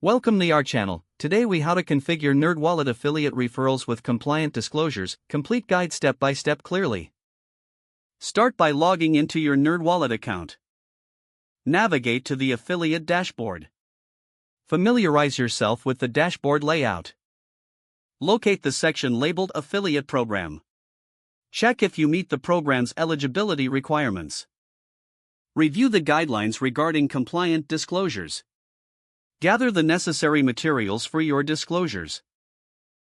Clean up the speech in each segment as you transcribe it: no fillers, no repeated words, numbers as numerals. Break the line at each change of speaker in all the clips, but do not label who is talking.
Welcome to our channel. Today we how to configure NerdWallet affiliate referrals with compliant disclosures, complete guide step by step clearly. Start by logging into your NerdWallet account. Navigate to the affiliate dashboard. Familiarize yourself with the dashboard layout. Locate the section labeled Affiliate Program. Check if you meet the program's eligibility requirements. Review the guidelines regarding compliant disclosures. Gather the necessary materials for your disclosures.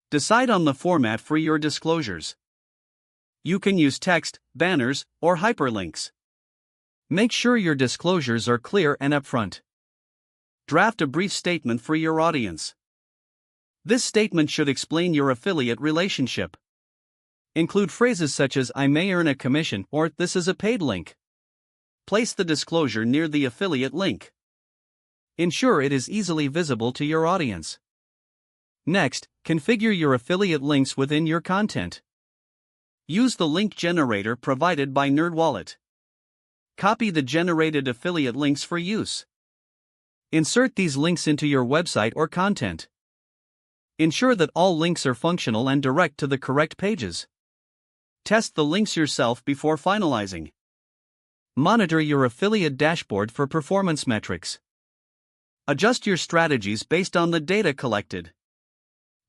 Decide on the format for your disclosures. You can use text, banners, or hyperlinks. Make sure your disclosures are clear and upfront. Draft a brief statement for your audience. This statement should explain your affiliate relationship. Include phrases such as "I may earn a commission" or "This is a paid link." Place the disclosure near the affiliate link. Ensure it is easily visible to your audience. Next, configure your affiliate links within your content. Use the link generator provided by NerdWallet. Copy the generated affiliate links for use. Insert these links into your website or content. Ensure that all links are functional and direct to the correct pages. Test the links yourself before finalizing. Monitor your affiliate dashboard for performance metrics. Adjust your strategies based on the data collected.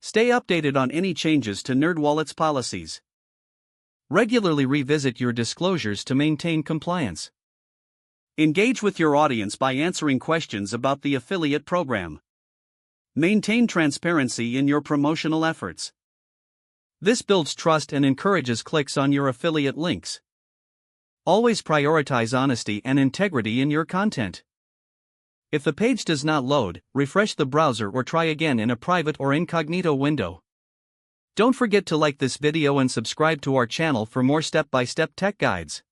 Stay updated on any changes to NerdWallet's policies. Regularly revisit your disclosures to maintain compliance. Engage with your audience by answering questions about the affiliate program. Maintain transparency in your promotional efforts. This builds trust and encourages clicks on your affiliate links. Always prioritize honesty and integrity in your content. If the page does not load, refresh the browser or try again in a private or incognito window. Don't forget to like this video and subscribe to our channel for more step-by-step tech guides.